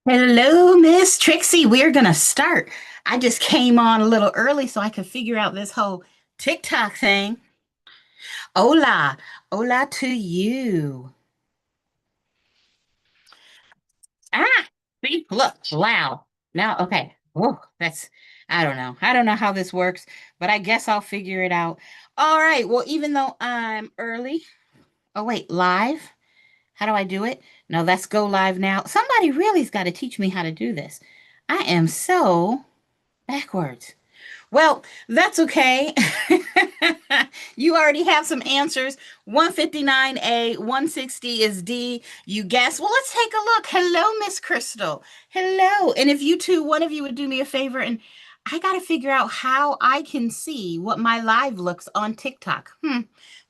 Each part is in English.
Hello, Miss Trixie. We're gonna start. I just came on a little early so I could figure out this whole TikTok thing. Hola, hola to you. Ah, see, look, wow. Now, okay. Whoa, I don't know. I don't know how this works, but I guess I'll figure it out. All right. Well, even though I'm early, oh, wait, live? How do I do it? No, let's go live now. Somebody really's got to teach me how to do this. I am so backwards. Well, that's okay. You already have some answers. 159A, 160 is D. You guess. Well, let's take a look. Hello, Miss Crystal. Hello. And if you two, one of you would do me a favor, and I got to figure out how I can see what my live looks on TikTok.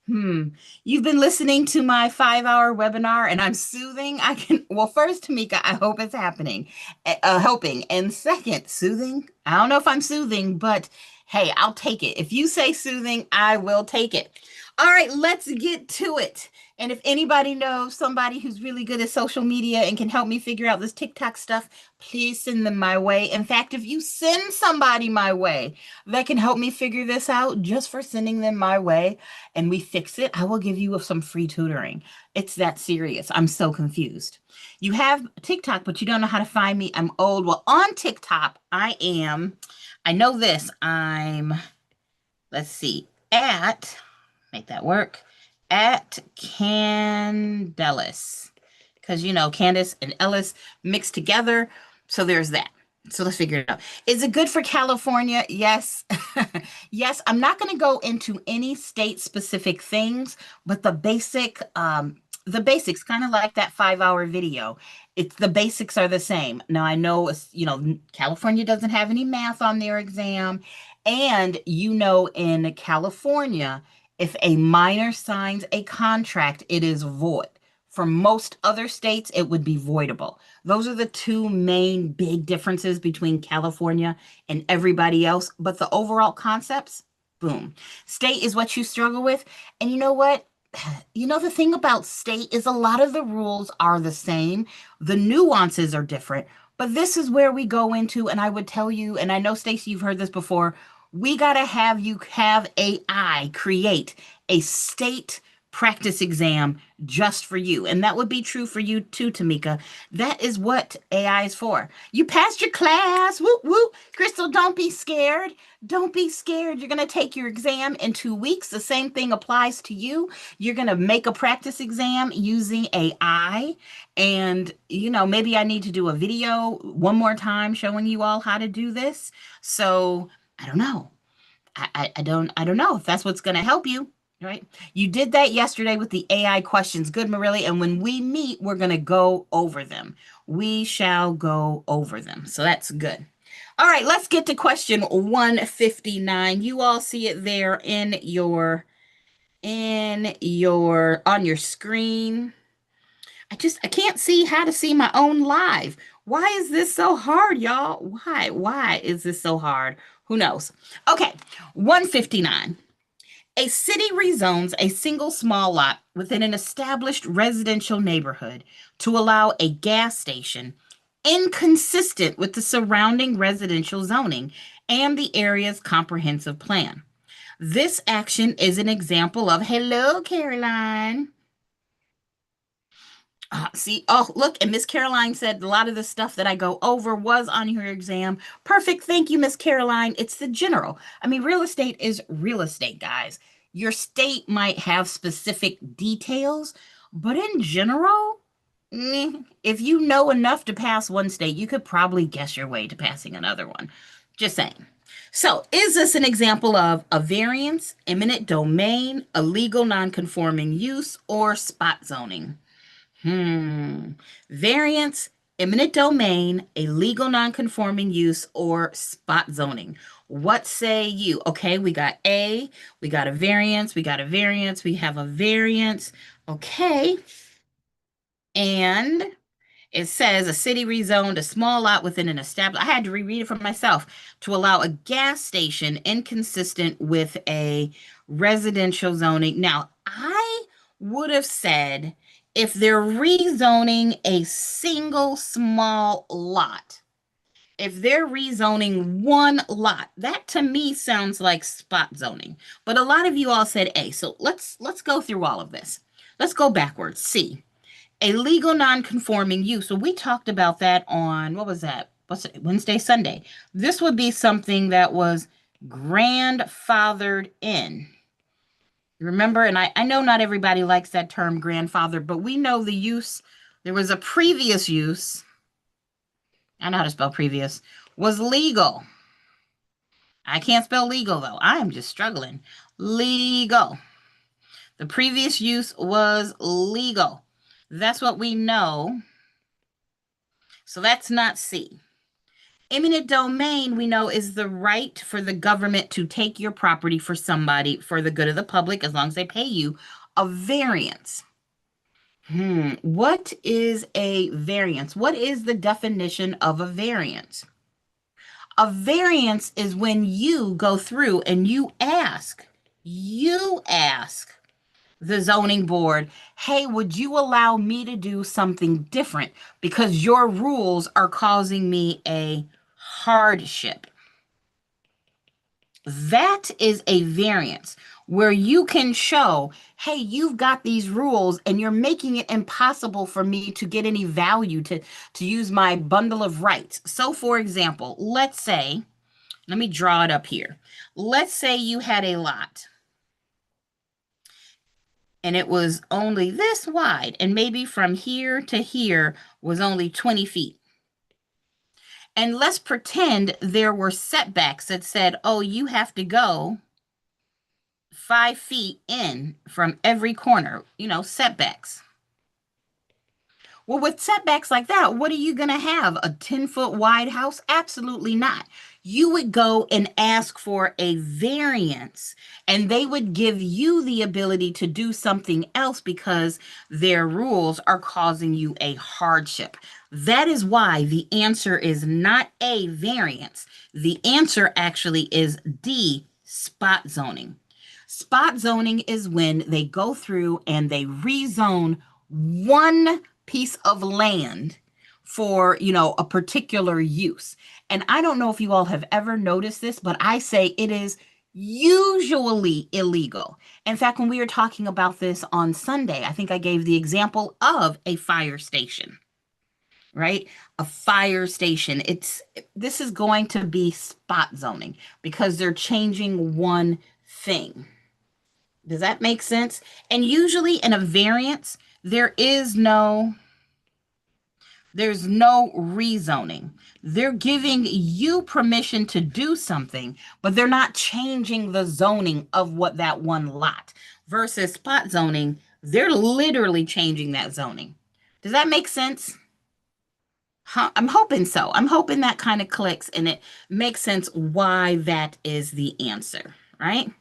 Hmm. You've been listening to my 5 hour webinar and I'm soothing. Well, first, Tamika, I hope it's happening, helping. And second, soothing. I don't know if I'm soothing, but hey, I'll take it. If you say soothing, I will take it. All right, let's get to it. And if anybody knows somebody who's really good at social media and can help me figure out this TikTok stuff, please send them my way. In fact, if you send somebody my way that can help me figure this out just for sending them my way and we fix it, I will give you some free tutoring. It's that serious. I'm so confused. You have TikTok, but you don't know how to find me. I'm old. Well, on TikTok, I know this. Let's see, make that work, at Candelis. Because, Candace and Ellis mixed together. So there's that. So let's figure it out. Is it good for California? Yes. Yes. I'm not going to go into any state specific things, but the basics, kind of like that 5 hour video. It's the basics are the same. Now I know California doesn't have any math on their exam. And in California, if a minor signs a contract, it is void. For most other states, it would be voidable. Those are the two main big differences between California and everybody else. But the overall concepts, boom. State is what you struggle with. And you know what? The thing about state is a lot of the rules are the same, the nuances are different. But this is where we go into, and I would tell you, and I know, Stacey, you've heard this before, we got to have you have AI create a state practice exam just for you. And that would be true for you too, Tamika. That is what AI is for. You passed your class. Whoop, whoop. Crystal, don't be scared. Don't be scared. You're going to take your exam in 2 weeks. The same thing applies to you. You're going to make a practice exam using AI. And, maybe I need to do a video one more time showing you all how to do this. So I don't know. I don't know if that's what's going to help you, right? You did that yesterday with the AI questions. Good, Marily. And when we meet, we're going to go over them. We shall go over them. So that's good. All right, let's get to question 159. You all see it there on your screen. I can't see how to see my own live. Why is this so hard, y'all? Why is this so hard? Who knows? Okay, 159. A city rezones a single small lot within an established residential neighborhood to allow a gas station inconsistent with the surrounding residential zoning and the area's comprehensive plan. This action is an example of, hello, Caroline. See, oh, look, and Miss Caroline said a lot of the stuff that I go over was on your exam. Perfect. Thank you, Miss Caroline. It's the general. I mean, real estate is real estate, guys. Your state might have specific details, but in general, if you know enough to pass one state, you could probably guess your way to passing another one. Just saying. So, is this an example of a variance, eminent domain, illegal nonconforming use, or spot zoning? Variance, eminent domain, a legal nonconforming use, or spot zoning. What say you? Okay, we got A, we got a variance, we got a variance, we have a variance. Okay, and it says a city rezoned a small lot within an established. I had to reread it for myself to allow a gas station inconsistent with a residential zoning. Now, I would have said If they're rezoning a single small lot, if they're rezoning one lot, that to me sounds like spot zoning. But a lot of you all said A. So let's go through all of this. Let's go backwards. C. A legal non-conforming use. So we talked about that on what was that? What's it? Wednesday, Sunday. This would be something that was grandfathered in. Remember, and I know not everybody likes that term grandfather, but we know the use. There was a previous use. I know how to spell previous, was legal. I can't spell legal though. I am just struggling. Legal. The previous use was legal. That's what we know. So that's not C. Eminent domain, we know, is the right for the government to take your property for somebody for the good of the public, as long as they pay you a variance. What is a variance? What is the definition of a variance? A variance is when you go through and you ask the zoning board, hey, would you allow me to do something different because your rules are causing me a hardship? That is a variance where you can show, hey, you've got these rules and you're making it impossible for me to get any value to use my bundle of rights. So for example, let's say, let me draw it up here. Let's say you had a lot and it was only this wide, and maybe from here to here was only 20 feet. And let's pretend there were setbacks that said, oh, you have to go 5 feet in from every corner, setbacks. Well, with setbacks like that, what are you going to have? A 10-foot wide house? Absolutely not. You would go and ask for a variance, and they would give you the ability to do something else because their rules are causing you a hardship. That is why the answer is not A, variance. The answer actually is D, spot zoning. Spot zoning is when they go through and they rezone one piece of land for, a particular use. And I don't know if you all have ever noticed this, but I say it is usually illegal. In fact, when we were talking about this on Sunday, I think I gave the example of a fire station, right? A fire station. This is going to be spot zoning because they're changing one thing. Does that make sense? And usually in a variance, there's no rezoning. They're giving you permission to do something, but they're not changing the zoning of what that one lot. Versus spot zoning, they're literally changing that zoning. Does that make sense? I'm hoping so. I'm hoping that kind of clicks and it makes sense why that is the answer, right?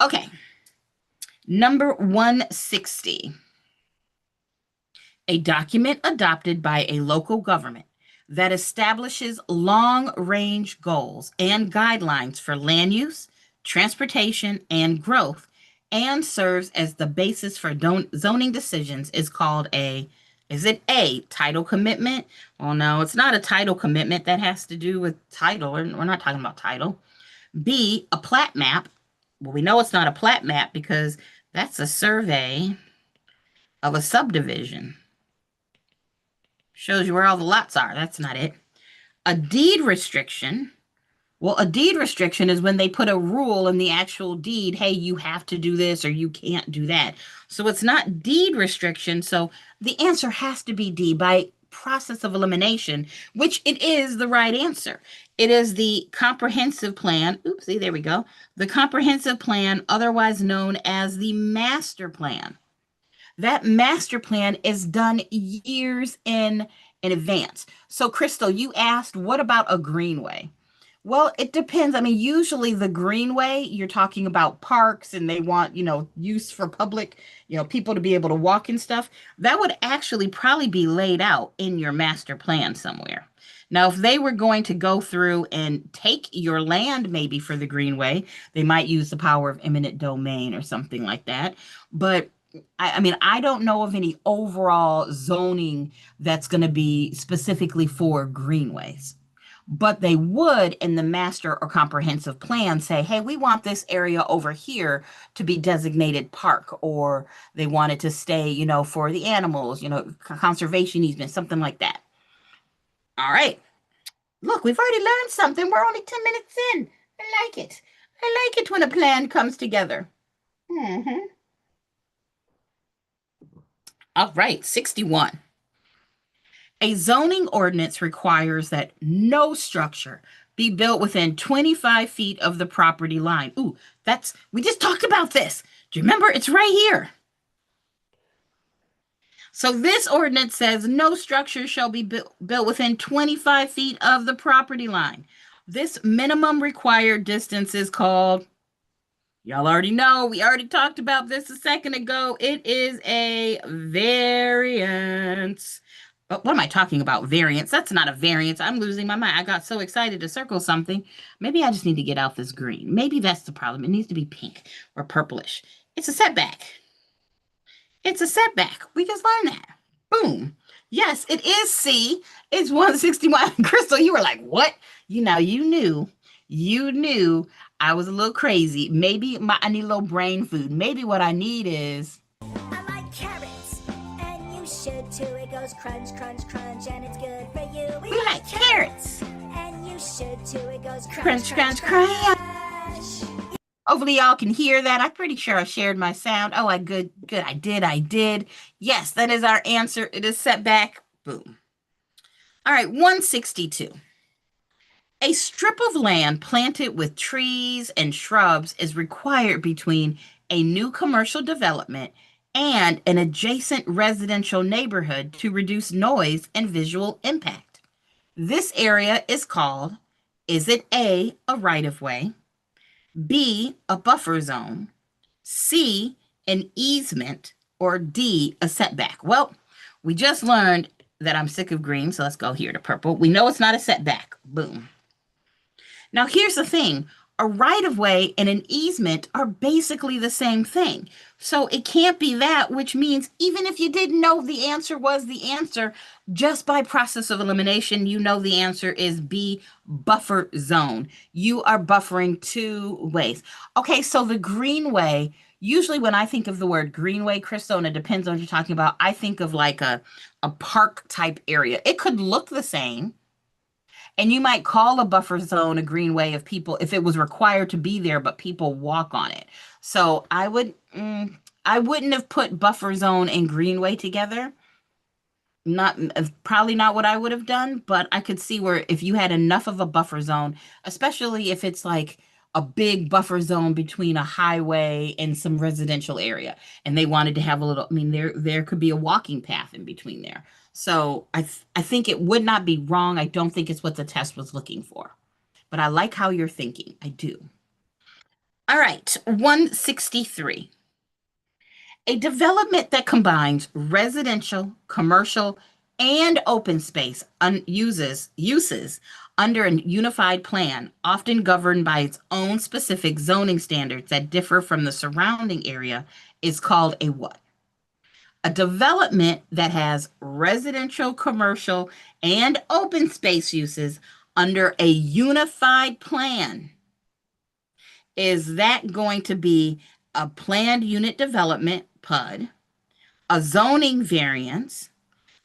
Okay. Number 160. A document adopted by a local government that establishes long-range goals and guidelines for land use, transportation, and growth, and serves as the basis for zoning decisions is called is it A, title commitment? Well, no, it's not a title commitment. That has to do with title. We're not talking about title. B, a plat map. Well, we know it's not a plat map because that's a survey of a subdivision. Shows you where all the lots are. That's not it. A deed restriction. Well, a deed restriction is when they put a rule in the actual deed. Hey, you have to do this or you can't do that. So it's not deed restriction. So the answer has to be D by process of elimination, which it is the right answer. It is the comprehensive plan. Oopsie, there we go. The comprehensive plan, otherwise known as the master plan. That master plan is done years in advance. So, Crystal, you asked, what about a greenway? Well, it depends. I mean, usually the greenway, you're talking about parks and they want, use for public, people to be able to walk and stuff. That would actually probably be laid out in your master plan somewhere. Now, if they were going to go through and take your land maybe for the greenway, they might use the power of eminent domain or something like that. But I mean, I don't know of any overall zoning that's going to be specifically for greenways. But they would in the master or comprehensive plan say, hey, we want this area over here to be designated park, or they want it to stay, for the animals, conservation easement, something like that. All right. Look, we've already learned something. We're only 10 minutes in. I like it. I like it when a plan comes together. Hmm. All right, 61. A zoning ordinance requires that no structure be built within 25 feet of the property line. Ooh, we just talked about this. Do you remember? It's right here. So this ordinance says no structure shall be built within 25 feet of the property line. This minimum required distance is called, y'all already know, we already talked about this a second ago. It is a variance. What am I talking about? Variance. That's not a variance. I'm losing my mind. I got so excited to circle something. Maybe I just need to get out this green. Maybe that's the problem. It needs to be pink or purplish. It's a setback. It's a setback. We just learned that. Boom. Yes, it is C. It's 161. Crystal, you were like, what? You knew I was a little crazy. Maybe I need a little brain food. Maybe what I need is. I like carrots, and you should too. It goes crunch, crunch, crunch, and it's good for you. We like carrots. And you should too. It goes crunch, crunch, crunch. Hopefully y'all can hear that. I'm pretty sure I shared my sound. Oh, good. I did. Yes, that is our answer. It is setback. Boom. All right, 162. A strip of land planted with trees and shrubs is required between a new commercial development and an adjacent residential neighborhood to reduce noise and visual impact. This area is called, is it A, a right-of-way, B, a buffer zone, C, an easement, or D, a setback? Well, we just learned that I'm sick of green, so let's go here to purple. We know it's not a setback. Boom. Now, here's the thing. A right-of-way and an easement are basically the same thing. So it can't be that, which means even if you didn't know the answer was the answer, just by process of elimination, you know the answer is B, buffer zone. You are buffering two ways. Okay, so the greenway, usually when I think of the word greenway, Crystal, and it depends on what you're talking about, I think of like a park type area. It could look the same. And you might call a buffer zone a greenway if it was required to be there, but people walk on it. So I wouldn't have put buffer zone and greenway together. Probably not what I would have done, but I could see where if you had enough of a buffer zone, especially if it's like a big buffer zone between a highway and some residential area, and they wanted to have there could be a walking path in between there. So I think it would not be wrong. I don't think it's what the test was looking for. But I like how you're thinking. I do. All right, 163. A development that combines residential, commercial, and open space uses under a unified plan, often governed by its own specific zoning standards that differ from the surrounding area, is called a what? A development that has residential, commercial, and open space uses under a unified plan. Is that going to be a planned unit development, PUD, a zoning variance,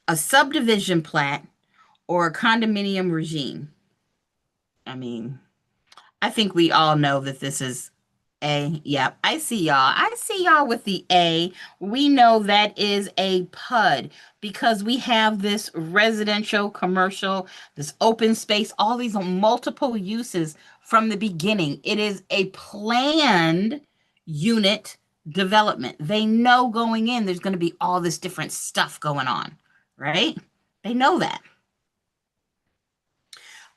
a subdivision plat, or a condominium regime? I think we all know that this is A. Yep, I see y'all. I see y'all with the A. We know that is a PUD because we have this residential, commercial, this open space, all these multiple uses from the beginning. It is a planned unit development. They know going in there's going to be all this different stuff going on, right? They know that.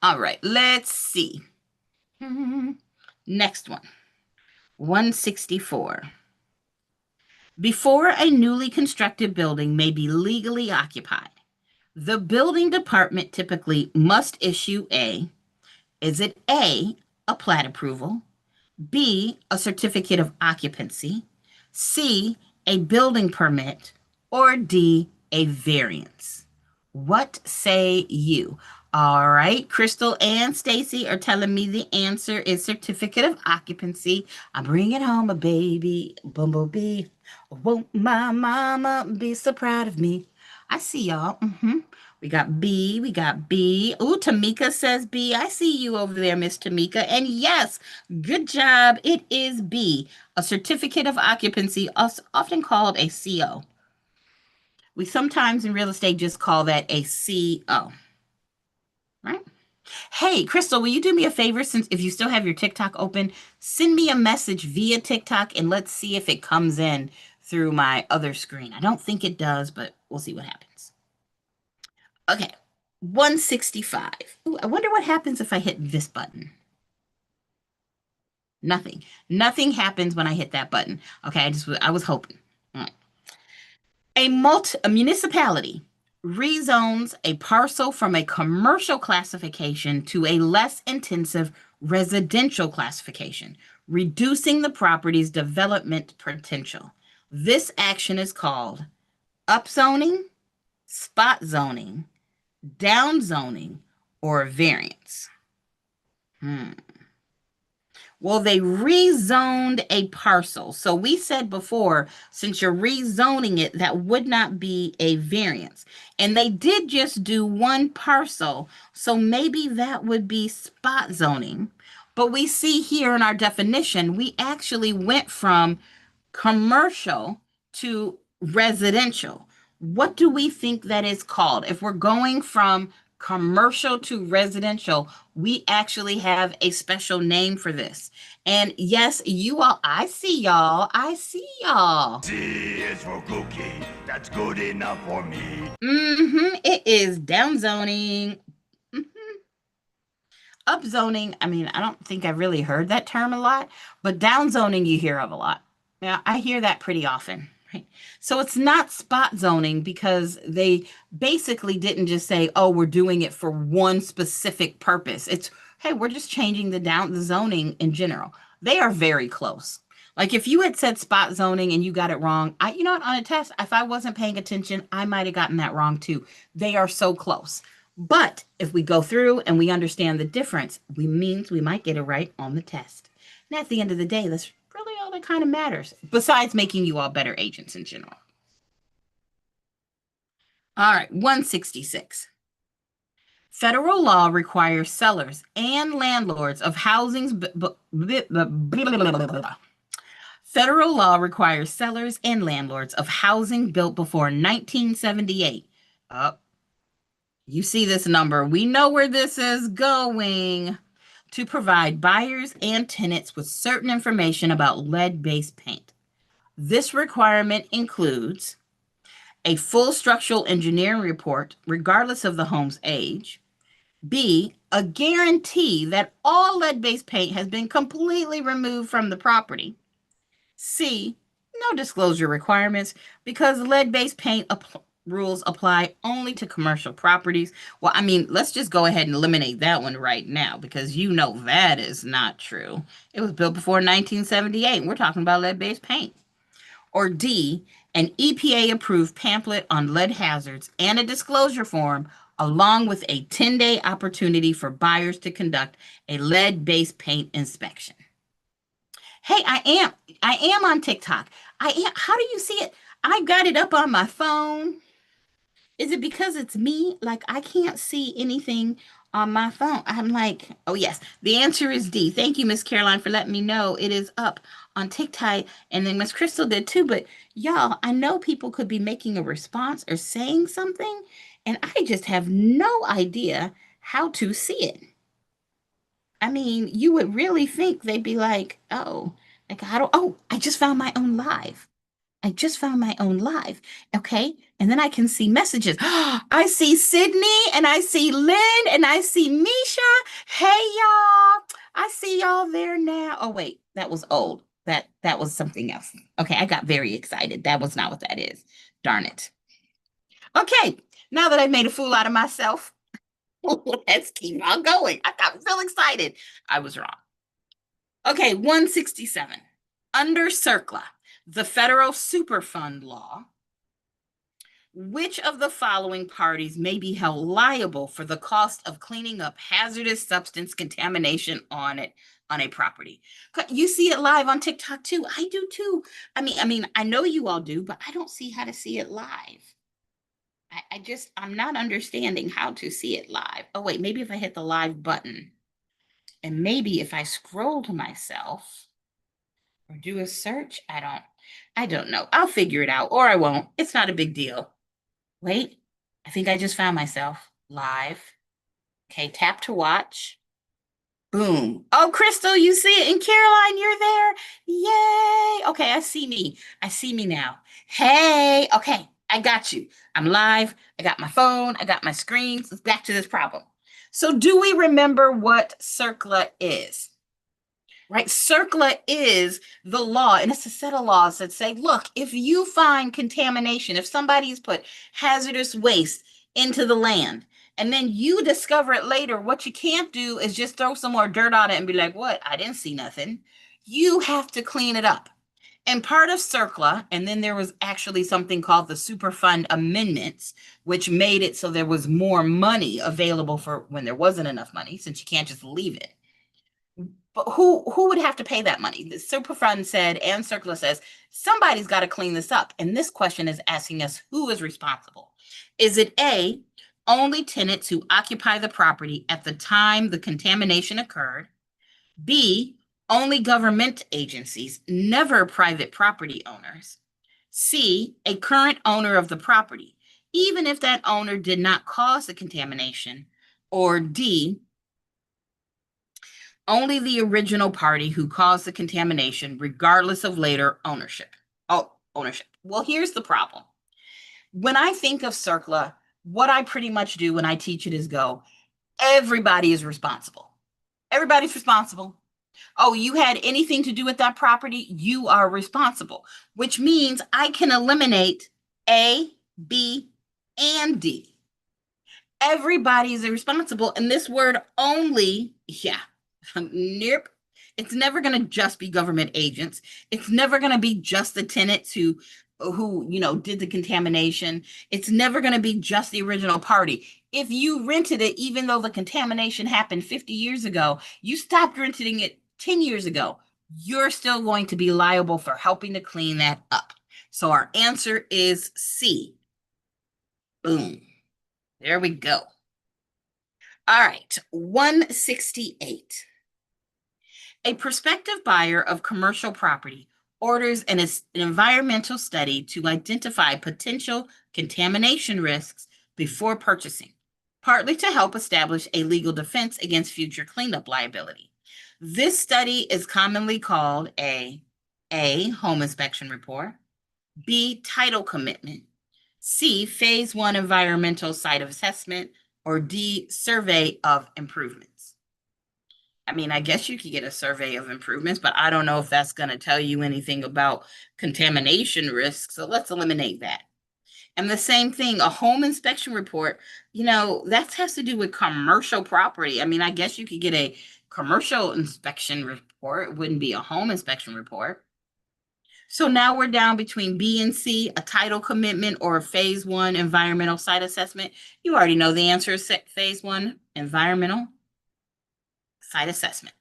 All right, let's see. Next one. 164. Before a newly constructed building may be legally occupied, the building department typically must issue is it A, a plat approval, B, a certificate of occupancy, C, a building permit, or D, a variance? What say you? All right, Crystal and Stacy are telling me the answer is certificate of occupancy. I'm bringing home a baby bumblebee. Won't my mama be so proud of me? I see y'all. We got B. We got B. Ooh, Tamika says B. I see you over there, Miss Tamika. And yes, good job. It is B, a certificate of occupancy, often called a CO. We sometimes in real estate just call that a CO, right? Hey, Crystal, will you do me a favor since if you still have your TikTok open, send me a message via TikTok and let's see if it comes in through my other screen. I don't think it does, but we'll see what happens. Okay, 165. Ooh, I wonder what happens if I hit this button. Nothing. Nothing happens when I hit that button. Okay, I was hoping. All right. A municipality rezones a parcel from a commercial classification to a less intensive residential classification, reducing the property's development potential. This action is called upzoning, spot zoning, downzoning, or variance. Well, they rezoned a parcel. So we said before, since you're rezoning it, that would not be a variance. And they did just do one parcel. So maybe that would be spot zoning. But we see here in our definition, we actually went from commercial to residential. What do we think that is called? If we're going from commercial to residential, we actually have a special name for this. And yes, you all, I see y'all. I see y'all. C is for cookie. That's good enough for me. It is downzoning. Upzoning, I mean, I don't think I've really heard that term a lot, but downzoning you hear of a lot. Yeah, I hear that pretty often. Right? So it's not spot zoning because they basically didn't just say, oh, we're doing it for one specific purpose. It's, hey, we're just changing the zoning in general. They are very close. Like if you had said spot zoning and you got it wrong, you know what, on a test, if I wasn't paying attention, I might have gotten that wrong too. They are so close. But if we go through and we understand the difference, we might get it right on the test. And at the end of the day, that's really all that kind of matters, besides making you all better agents in general. All right, 166. Federal law requires sellers and landlords of housing. Federal law requires sellers and landlords of housing built before 1978. You see this number. We know where this is going. To provide buyers and tenants with certain information about lead-based paint. This requirement includes a full structural engineering report, regardless of the home's age. B, a guarantee that all lead-based paint has been completely removed from the property. C, no disclosure requirements because lead-based paint rules apply only to commercial properties. Well, I mean, let's just go ahead and eliminate that one right now because you know that is not true. It was built before 1978. We're talking about lead-based paint. Or D, an EPA-approved pamphlet on lead hazards and a disclosure form along with a 10-day opportunity for buyers to conduct a lead-based paint inspection. Hey, I am on TikTok. How do you see it? I got it up on my phone. Is it because it's me? Like, I can't see anything on my phone. I'm like, oh, yes. The answer is D. Thank you, Miss Caroline, for letting me know it is up on TikTok. And then Miss Crystal did too. But y'all, I know people could be making a response or saying something, and I just have no idea how to see it. I mean, you would really think they'd be like, oh, like, I just found my own live. I just found my own live. Okay. And then I can see messages. I see Sydney and I see Lynn and I see Misha. Hey, y'all. I see y'all there now. Oh, wait, that was old. That was something else. Okay. I got very excited. That was not what that is. Darn it. Okay. Now that I've made a fool out of myself, let's keep on going. I got real excited. I was wrong. Okay. 167. Under CERCLA, the federal Superfund law, which of the following parties may be held liable for the cost of cleaning up hazardous substance contamination on a property? You see it live on TikTok too. I do too. I know you all do, but I don't see how to see it live. I'm not understanding how to see it live. Oh, wait, maybe if I hit the live button and maybe if I scroll to myself or do a search, I don't know. I'll figure it out or I won't. It's not a big deal. Wait, I think I just found myself live. Okay, tap to watch. Boom. Oh, Crystal, you see it. And Caroline, you're there. Yay. Okay, I see me. I see me now. Hey, okay, I got you. I'm live. I got my phone. I got my screens. Let's back to this problem. So do we remember what CERCLA is? Right? CERCLA is the law, and it's a set of laws that say, look, if you find contamination, if somebody's put hazardous waste into the land, and then you discover it later, what you can't do is just throw some more dirt on it and be like, what? I didn't see nothing. You have to clean it up. And part of CERCLA, and then there was actually something called the Superfund Amendments, which made it so there was more money available for when there wasn't enough money, since you can't just leave it. But who would have to pay that money? The Superfund said, and CERCLA says, somebody's got to clean this up. And this question is asking us, who is responsible? Is it A, only tenants who occupy the property at the time the contamination occurred? B, only government agencies, never private property owners? C, a current owner of the property, even if that owner did not cause the contamination? Or D, only the original party who caused the contamination, regardless of later ownership? Oh, ownership. Well, here's the problem. When I think of CERCLA, what I pretty much do when I teach it is go, everybody is responsible. Everybody's responsible. Oh, you had anything to do with that property, you are responsible, which means I can eliminate A, B, and D. Everybody is responsible. And this word only, yeah, nope. It's never going to just be government agents. It's never going to be just the tenants who did the contamination. It's never going to be just the original party. If you rented it, even though the contamination happened 50 years ago, you stopped renting it 10 years ago, you're still going to be liable for helping to clean that up. So our answer is C. Boom. There we go. All right, 168. A prospective buyer of commercial property orders an environmental study to identify potential contamination risks before purchasing, partly to help establish a legal defense against future cleanup liability. This study is commonly called a home inspection report, B, title commitment, C, phase 1 environmental site assessment, or D, survey of improvements. I guess you could get a survey of improvements, but I don't know if that's going to tell you anything about contamination risks. So let's eliminate that. And the same thing, a home inspection report, that has to do with commercial property. I guess you could get a commercial inspection report. It wouldn't be a home inspection report. So now we're down between B and C, a title commitment or a phase 1 environmental site assessment. You already know the answer is phase 1 environmental site assessment.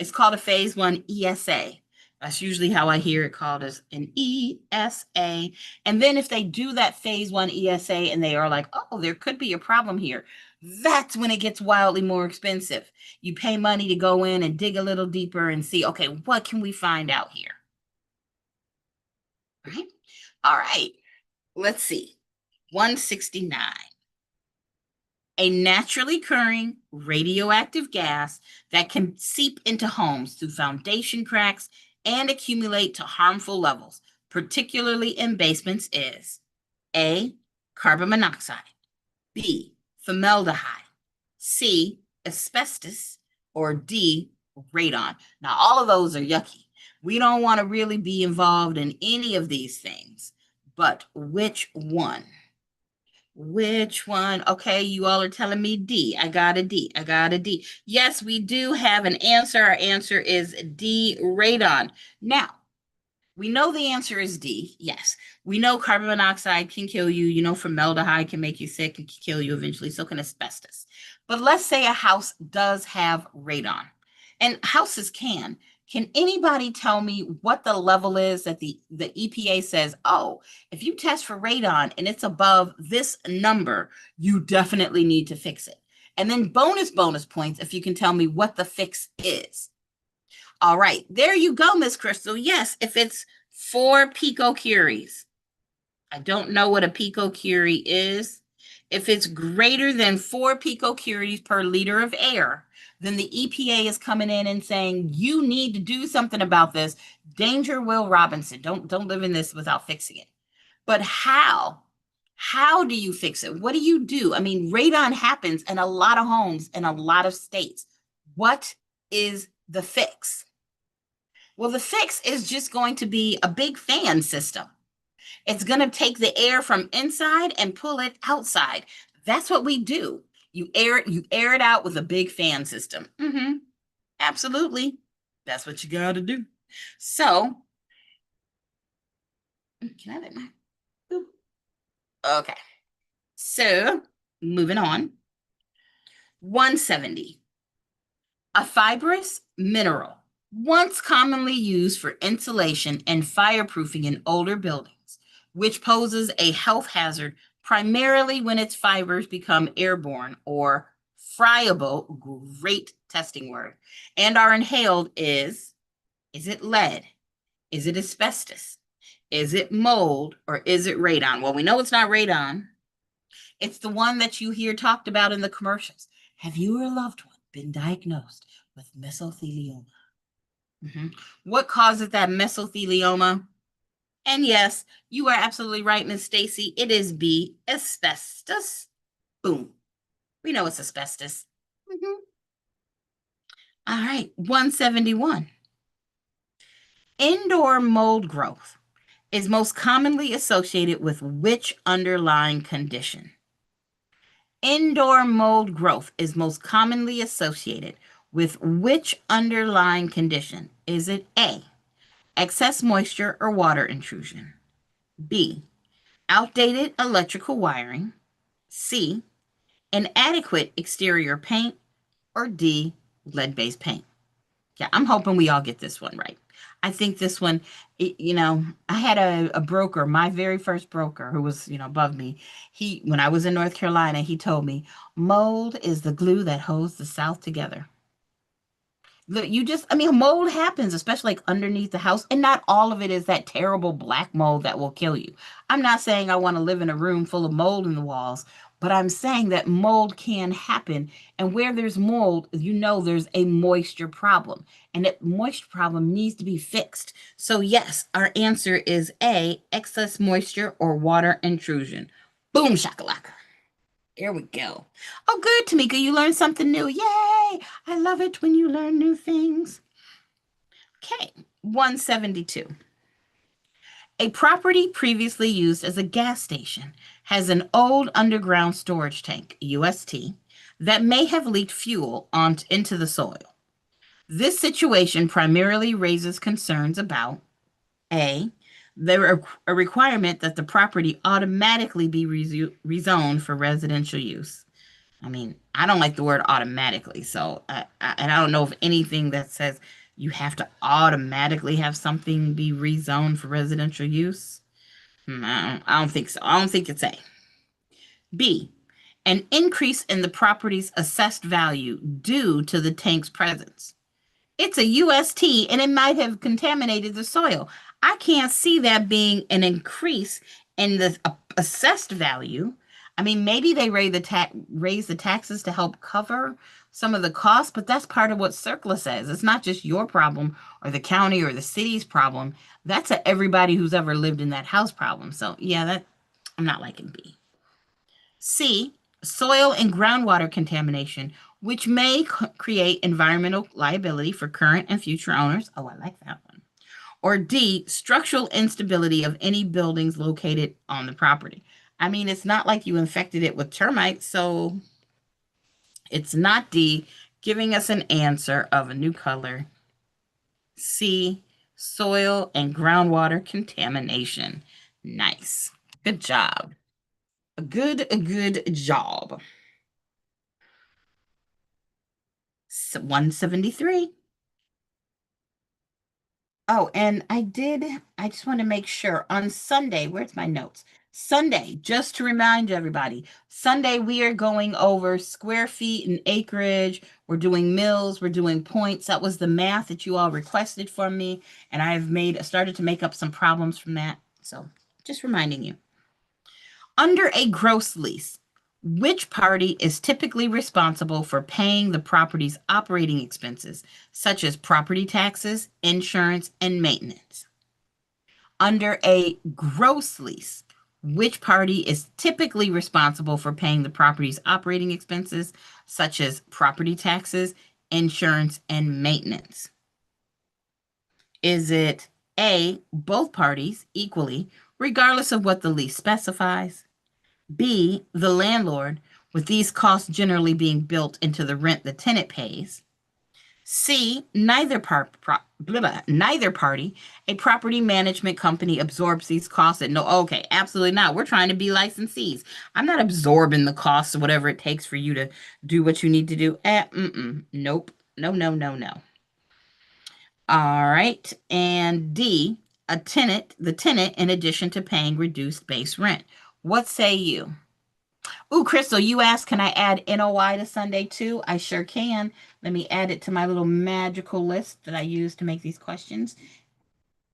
It's called a phase 1 ESA. That's usually how I hear it called, as an ESA. And then if they do that phase 1 ESA and they are like, oh, there could be a problem here, that's when it gets wildly more expensive. You pay money to go in and dig a little deeper and see, okay, what can we find out here? Right? All right, let's see. 169. A naturally occurring radioactive gas that can seep into homes through foundation cracks and accumulate to harmful levels, particularly in basements, is A, carbon monoxide, B, formaldehyde, C, asbestos, or D, radon. Now, all of those are yucky. We don't want to really be involved in any of these things, but which one? Which one? Okay, you all are telling me D. I got a D. I got a D. Yes, we do have an answer. Our answer is D, radon. Now, We know the answer is D. Yes. We know carbon monoxide can kill you. You know, formaldehyde can make you sick and can kill you eventually. So can asbestos. But let's say a house does have radon, and houses can. Can anybody tell me what the level is that the EPA says, oh, if you test for radon and it's above this number, you definitely need to fix it? And then bonus points if you can tell me what the fix is. All right, there you go, Miss Crystal. Yes, if it's 4 picocuries. I don't know what a picocurie is. If it's greater than 4 picocuries per liter of air, then the EPA is coming in and saying, you need to do something about this. Danger, Will Robinson. Don't live in this without fixing it. But how? How do you fix it? What do you do? I mean, radon happens in a lot of homes in a lot of states. What is the fix? Well, the fix is just going to be a big fan system. It's going to take the air from inside and pull it outside. That's what we do. You air it out with a big fan system. Absolutely. That's what you got to do. So, can I let my, boop. Okay. So, moving on. 170. A fibrous mineral, once commonly used for insulation and fireproofing in older buildings, which poses a health hazard primarily when its fibers become airborne or friable, great testing word, and are inhaled is it lead? Is it asbestos? Is it mold? Or is it radon? Well, we know it's not radon. It's the one that you hear talked about in the commercials. Have you or a loved one been diagnosed with mesothelioma? What causes that mesothelioma? And yes, you are absolutely right, Miss Stacy. It is B, asbestos. Boom. We know it's asbestos. All right, 171. Indoor mold growth is most commonly associated with which underlying condition? Indoor mold growth is most commonly associated with which underlying condition? Is it A, excess moisture or water intrusion? B, outdated electrical wiring? C, inadequate exterior paint? Or D, lead-based paint? Yeah, I'm hoping we all get this one right. I think this one, I had a broker, my very first broker who was, above me. When I was in North Carolina, he told me mold is the glue that holds the South together. Look, mold happens, especially like underneath the house, and not all of it is that terrible black mold that will kill you. I'm not saying I want to live in a room full of mold in the walls, but I'm saying that mold can happen. And where there's mold, there's a moisture problem, and that moisture problem needs to be fixed. So yes, our answer is A, excess moisture or water intrusion. Boom shakalaka. Here we go. Oh, good, Tamika. You learned something new. Yay! I love it when you learn new things. Okay, 172. A property previously used as a gas station has an old underground storage tank, UST, that may have leaked fuel into the soil. This situation primarily raises concerns about A, a requirement that the property automatically be rezoned for residential use. I mean, I don't like the word automatically, and I don't know of anything that says you have to automatically have something be rezoned for residential use. I don't think so. I don't think it's A. B, an increase in the property's assessed value due to the tank's presence. It's a UST and it might have contaminated the soil. I can't see that being an increase in the assessed value. I mean, maybe they raise the taxes to help cover some of the costs, but that's part of what CERCLA says. It's not just your problem or the county or the city's problem. That's everybody who's ever lived in that house problem. So yeah, I'm not liking B. C, soil and groundwater contamination, which may create environmental liability for current and future owners. Oh, I like that one. Or D, structural instability of any buildings located on the property. I mean, it's not like you infected it with termites, so it's not D, giving us an answer of a new color. C, soil, and groundwater contamination. Nice. Good job. A good job. 173. Oh, and I just want to make sure on Sunday, where's my notes? Sunday, just to remind everybody, Sunday we are going over square feet and acreage. We're doing mills, we're doing points. That was the math that you all requested from me, and I've started to make up some problems from that. So just reminding you. Under a gross lease, which party is typically responsible for paying the property's operating expenses, such as property taxes, insurance, and maintenance? Under a gross lease, which party is typically responsible for paying the property's operating expenses, such as property taxes, insurance, and maintenance? Is it A, both parties equally, regardless of what the lease specifies? B, the landlord, with these costs generally being built into the rent the tenant pays. C, neither party, a property management company absorbs these costs. And no, okay, absolutely not. We're trying to be licensees. I'm not absorbing the costs of whatever it takes for you to do what you need to do. Nope. No, no, no, no. All right. And D, the tenant, in addition to paying reduced base rent. What say you? Ooh, Crystal, you asked, can I add NOI to Sunday too? I sure can. Let me add it to my little magical list that I use to make these questions.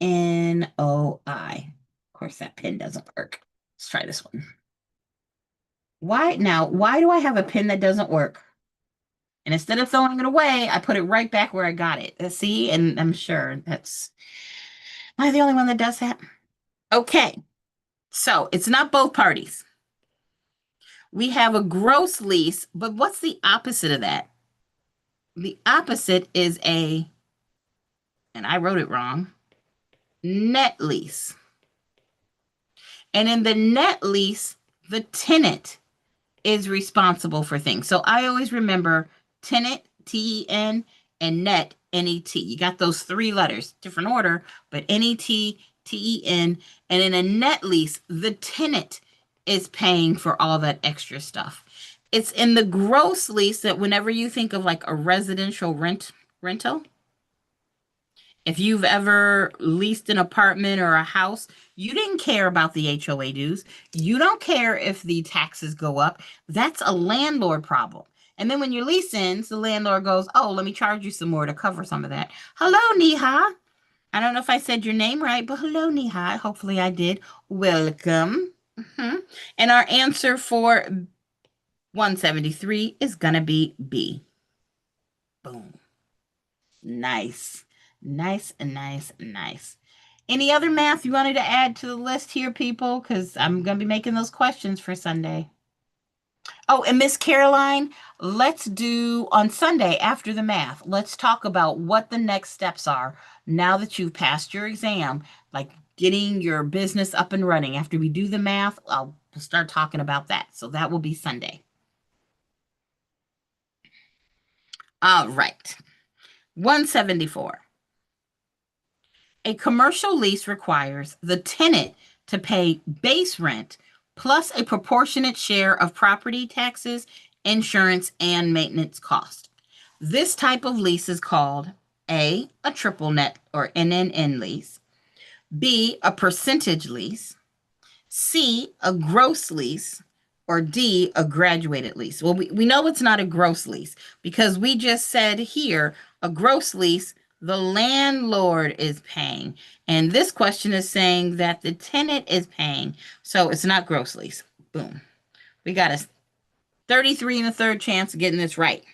NOI. Of course, that pen doesn't work. Let's try this one. Why do I have a pen that doesn't work? And instead of throwing it away, I put it right back where I got it. See, and I'm sure am I the only one that does that? Okay, so it's not both parties. We have a gross lease, but what's the opposite of that? The opposite is and I wrote it wrong, net lease. And in the net lease, the tenant is responsible for things. So I always remember tenant, T-E-N, and net, N-E-T. You got those three letters, different order, but N-E-T, T-E-N. And in a net lease, the tenant is paying for all that extra stuff. It's in the gross lease that whenever you think of like a residential rental, if you've ever leased an apartment or a house, you didn't care about the HOA dues. You don't care if the taxes go up. That's a landlord problem. And then when you're leasing, the landlord goes, oh, let me charge you some more to cover some of that. Hello, Neha. I don't know if I said your name right, but hello, Neha. Hopefully I did. Welcome. And our answer for 173 is going to be B. Boom. Nice. Nice. Any other math you wanted to add to the list here, people? Because I'm going to be making those questions for Sunday. Oh, and Miss Caroline, let's do on Sunday after the math, let's talk about what the next steps are now that you've passed your exam, like getting your business up and running. After we do the math, I'll start talking about that. So that will be Sunday. All right. 174. A commercial lease requires the tenant to pay base rent plus a proportionate share of property taxes, insurance, and maintenance cost. This type of lease is called A, a triple net or NNN lease, B, a percentage lease, C, a gross lease, or D, a graduated lease. Well, we know it's not a gross lease because we just said here a gross lease, the landlord is paying. And this question is saying that the tenant is paying. So it's not gross lease. Boom. We got a 33 1/3 chance of getting this right.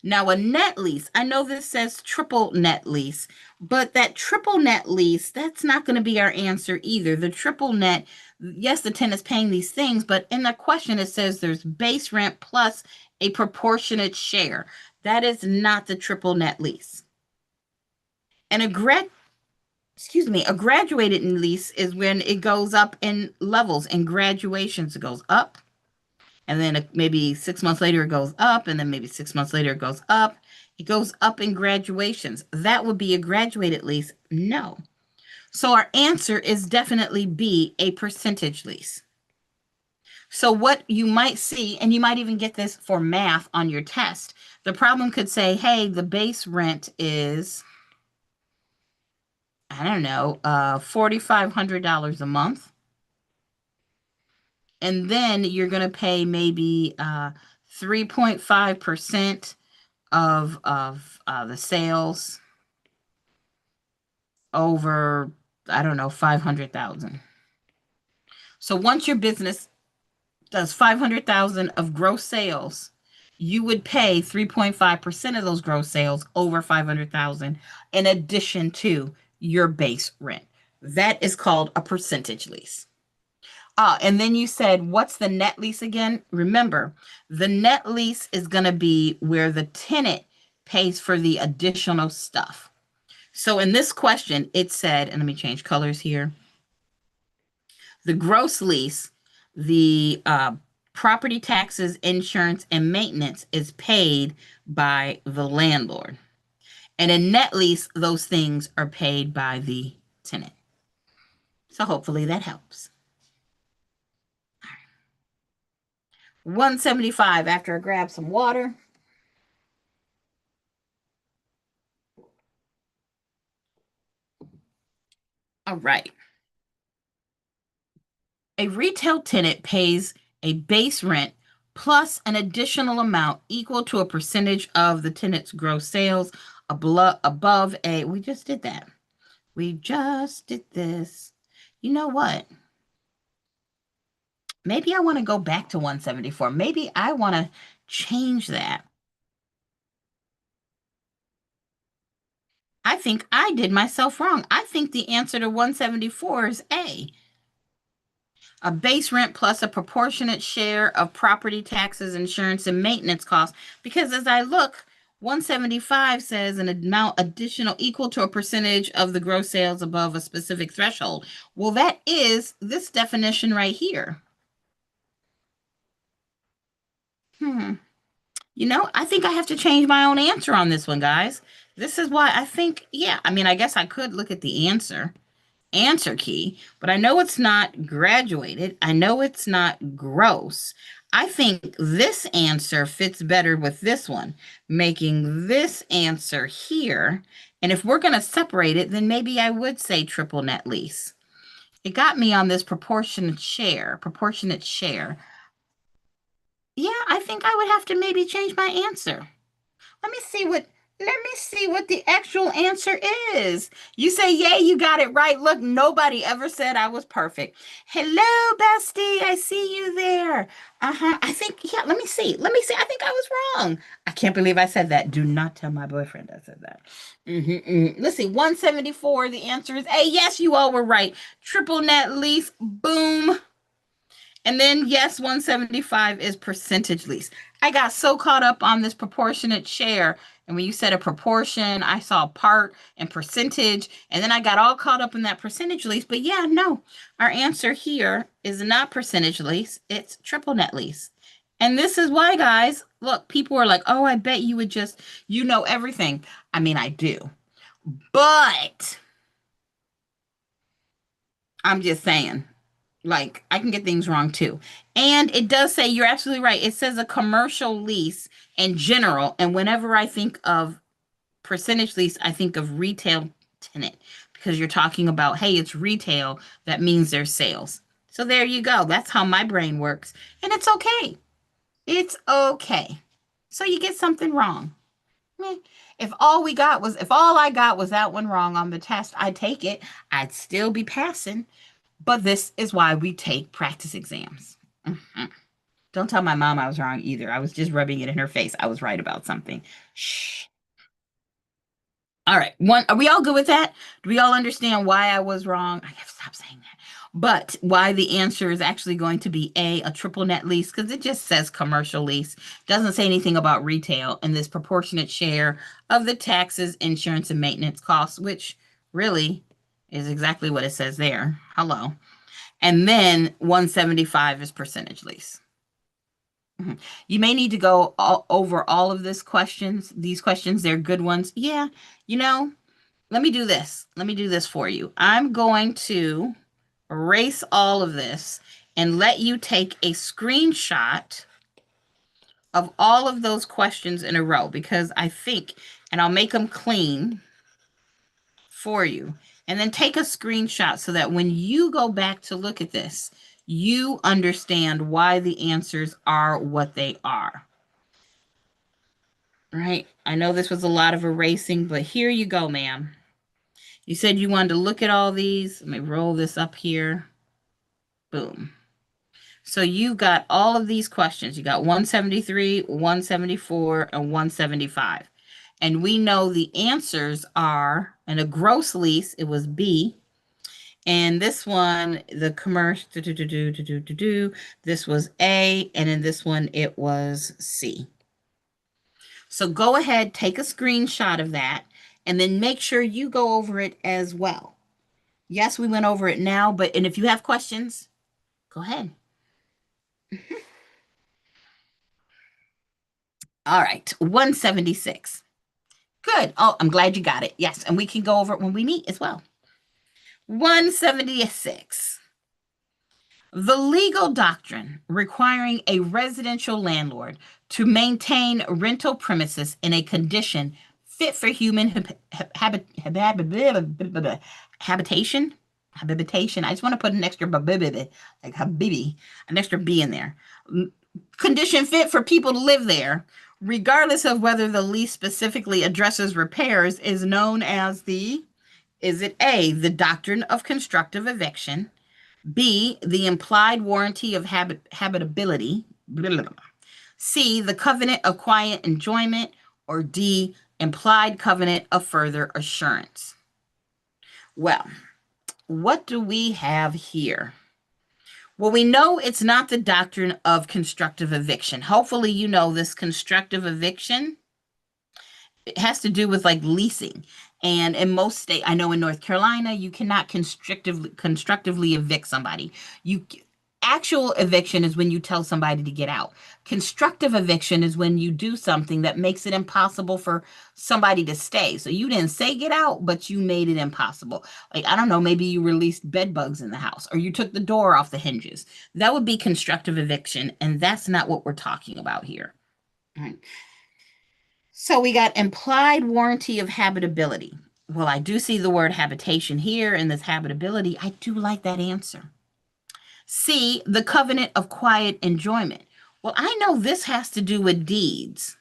Now, a net lease, I know this says triple net lease, but that triple net lease, that's not going to be our answer either. The triple net, yes, the tenant's paying these things, but in the question it says there's base rent plus a proportionate share. That is not the triple net lease. And a graduated lease is when it goes up in levels and graduations. It goes up and then maybe 6 months later it goes up, and then maybe 6 months later it goes up. It goes up in graduations. That would be a graduated lease? No. So our answer is definitely B, a percentage lease. So what you might see, and you might even get this for math on your test, the problem could say, hey, the base rent is, I don't know, $4,500 a month. And then you're going to pay maybe 3.5% of the sales over, I don't know, 500,000. So once your business does 500,000 of gross sales, you would pay 3.5% of those gross sales over 500,000 in addition to your base rent. That is called a percentage lease. And then you said, what's the net lease again? Remember, the net lease is going to be where the tenant pays for the additional stuff. So in this question, it said, and let me change colors here. The gross lease, the property taxes, insurance, and maintenance is paid by the landlord. And in net lease, those things are paid by the tenant. So hopefully that helps. 175 after I grab some water. All right. A retail tenant pays a base rent plus an additional amount equal to a percentage of the tenant's gross sales above a, we just did that. We just did this. You know what? Maybe I want to go back to 174. Maybe I want to change that. I think I did myself wrong. I think the answer to 174 is A. A base rent plus a proportionate share of property taxes, insurance, and maintenance costs. Because as I look, 175 says an amount additional equal to a percentage of the gross sales above a specific threshold. Well, that is this definition right here. You know, I think I have to change my own answer on this one, guys. This is why I think, yeah, I mean, I guess I could look at the answer key, but I know it's not graduated. I know it's not gross. I think this answer fits better with this one, making this answer here. And if we're going to separate it, then maybe I would say triple net lease. It got me on this proportionate share. Yeah, I think I would have to maybe change my answer. Let me see what the actual answer is. You say, yay, you got it right. Look, nobody ever said I was perfect. Hello, bestie. I see you there. I think, yeah, let me see. I think I was wrong. I can't believe I said that. Do not tell my boyfriend I said that. Let's see, 174. The answer is A. Yes, you all were right. Triple net lease. Boom. And then, yes, 175 is percentage lease. I got so caught up on this proportionate share. And when you said a proportion, I saw part and percentage. And then I got all caught up in that percentage lease. But yeah, no, our answer here is not percentage lease. It's triple net lease. And this is why, guys, look, people are like, oh, I bet you would just, you know everything. I mean, I do. But I'm just saying. Like, I can get things wrong too. And it does say, you're absolutely right. It says a commercial lease in general. And whenever I think of percentage lease, I think of retail tenant because you're talking about, hey, it's retail. That means there's sales. So there you go. That's how my brain works. And it's okay. It's okay. So you get something wrong. If all I got was that one wrong on the test, I'd take it. I'd still be passing. But this is why we take practice exams. Don't tell my mom I was wrong either. I was just rubbing it in her face. I was right about something. Shh. All right. Are we all good with that? Do we all understand why I was wrong? I have to stop saying that. But why the answer is actually going to be a triple net lease, because it just says commercial lease. Doesn't say anything about retail and this proportionate share of the taxes, insurance, and maintenance costs, which really is exactly what it says there. Hello. And then 175 is percentage lease. Mhm. You may need to go over all of these questions. These questions, they're good ones. Yeah, you know, let me do this. Let me do this for you. I'm going to erase all of this and let you take a screenshot of all of those questions in a row because I think, and I'll make them clean for you. And then take a screenshot so that when you go back to look at this, you understand why the answers are what they are. Right? I know this was a lot of erasing, but here you go, ma'am. You said you wanted to look at all these. Let me roll this up here. Boom. So you got all of these questions. You got 173, 174, and 175. And we know the answers are, in a gross lease, it was B. And this one, the commercial, this was A. And in this one, it was C. So go ahead, take a screenshot of that, and then make sure you go over it as well. Yes, we went over it now, and if you have questions, go ahead. All right, 176. Good. Oh, I'm glad you got it. Yes, and we can go over it when we meet as well. 176. The legal doctrine requiring a residential landlord to maintain rental premises in a condition fit for human habitation. Habitation. I just want to put an extra like habibi, an extra B in there. Condition fit for people to live there, regardless of whether the lease specifically addresses repairs, is known as is it A, the doctrine of constructive eviction, B, the implied warranty of habitability, blah, blah, blah. C, the covenant of quiet enjoyment, or D, implied covenant of further assurance? Well, what do we have here? Well, we know it's not the doctrine of constructive eviction. Hopefully, you know this constructive eviction. It has to do with like leasing. And in most states, I know in North Carolina, you cannot constructively evict somebody. Actual eviction is when you tell somebody to get out. Constructive eviction is when you do something that makes it impossible for somebody to stay. So you didn't say get out, but you made it impossible. Like, I don't know, maybe you released bed bugs in the house or you took the door off the hinges. That would be constructive eviction, and that's not what we're talking about here. All right. So we got implied warranty of habitability. Well, I do see the word habitation here in this habitability. I do like that answer. C, the covenant of quiet enjoyment. Well, I know this has to do with deeds.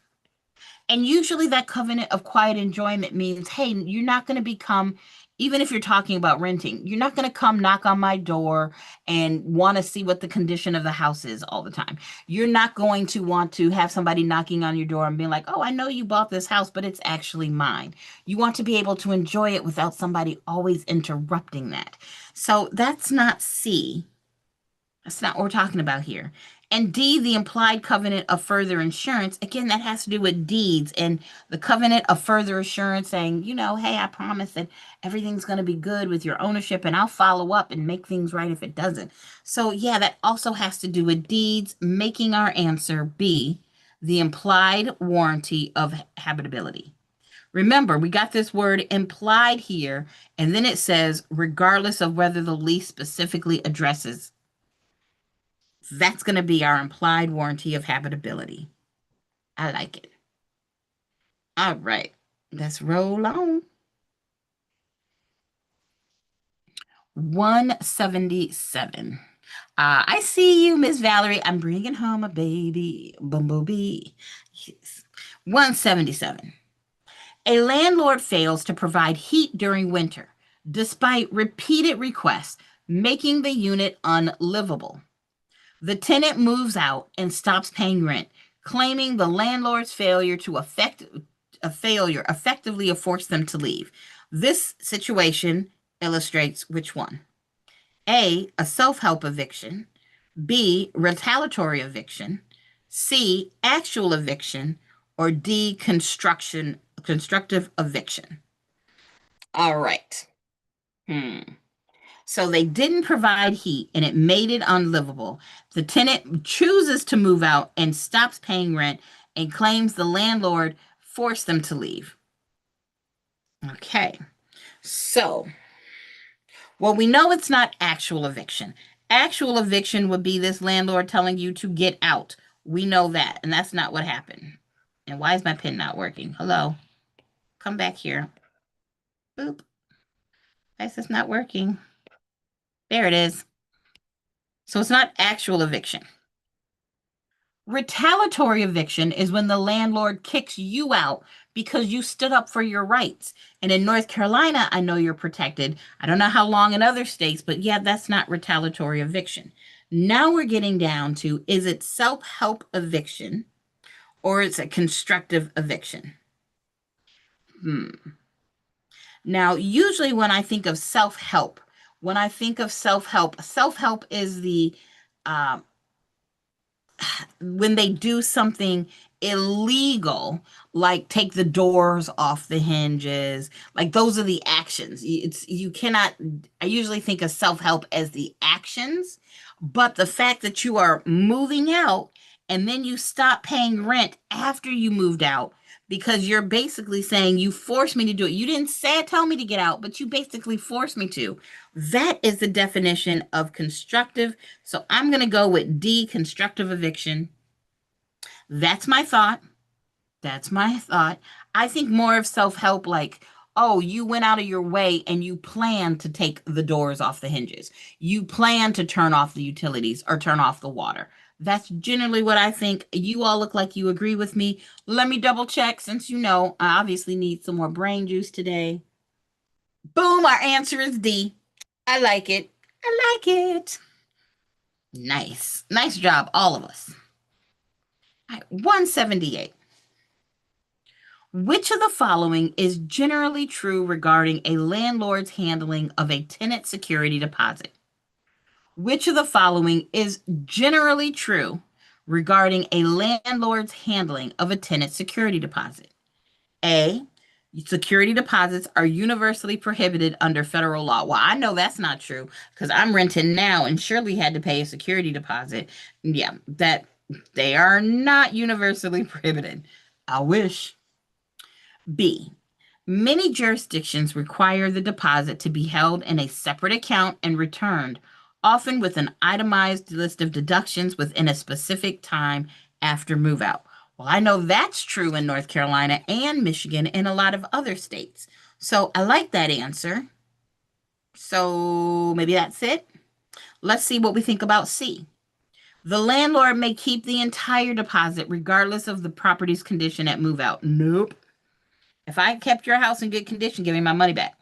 And usually that covenant of quiet enjoyment means, hey, you're not going to become, even if you're talking about renting, you're not going to come knock on my door and want to see what the condition of the house is all the time. You're not going to want to have somebody knocking on your door and being like, oh, I know you bought this house, but it's actually mine. You want to be able to enjoy it without somebody always interrupting that. So that's not C. That's not what we're talking about here. And D, the implied covenant of further insurance. Again, that has to do with deeds and the covenant of further assurance saying, hey, I promise that everything's going to be good with your ownership and I'll follow up and make things right if it doesn't. So yeah, that also has to do with deeds, making our answer B, the implied warranty of habitability. Remember, we got this word implied here, and then it says, regardless of whether the lease specifically addresses. That's going to be our implied warranty of habitability. I like it. All right, let's roll on. 177. I see you, Miss Valerie. I'm bringing home a baby, bumblebee. Yes. 177. A landlord fails to provide heat during winter, despite repeated requests, making the unit unlivable. The tenant moves out and stops paying rent, claiming the landlord's failure to effectively force them to leave. This situation illustrates which one? A, a self-help eviction. B, retaliatory eviction. C, actual eviction. Or D, constructive eviction. All right. So they didn't provide heat and it made it unlivable. The tenant chooses to move out and stops paying rent and claims the landlord forced them to leave. Okay. So, well, we know it's not actual eviction. Actual eviction would be this landlord telling you to get out. We know that, and that's not what happened. And why is my pen not working? Hello. Come back here. Boop. Why is this not working? There it is. So it's not actual eviction. Retaliatory eviction is when the landlord kicks you out because you stood up for your rights. And in North Carolina, I know you're protected. I don't know how long in other states, but yeah, that's not retaliatory eviction. Now we're getting down to, is it self-help eviction or is it constructive eviction? Now, usually when I think of self-help, self-help is the uh, when they do something illegal, like take the doors off the hinges, like those are the actions. It's you cannot. I usually think of self-help as the actions, but the fact that you are moving out and then you stop paying rent after you moved out because you're basically saying you forced me to do it. You didn't say tell me to get out, but you basically forced me to. That is the definition of constructive. So I'm going to go with D, constructive eviction. That's my thought. That's my thought. I think more of self-help like, oh, you went out of your way and you plan to take the doors off the hinges. You plan to turn off the utilities or turn off the water. That's generally what I think. You all look like you agree with me. Let me double check since you know I obviously need some more brain juice today. Boom, our answer is D. I like it. I like it. Nice. Nice job, all of us. All right, 178. Which of the following is generally true regarding a landlord's handling of a tenant security deposit? Which of the following is generally true regarding a landlord's handling of a tenant security deposit? A, security deposits are universally prohibited under federal law. Well, I know that's not true because I'm renting now and surely had to pay a security deposit. Yeah, that they are not universally prohibited. I wish. B, many jurisdictions require the deposit to be held in a separate account and returned, often with an itemized list of deductions within a specific time after move out. Well, I know that's true in North Carolina and Michigan and a lot of other states. So I like that answer. So maybe that's it. Let's see what we think about C. The landlord may keep the entire deposit regardless of the property's condition at move out. Nope. If I kept your house in good condition, give me my money back.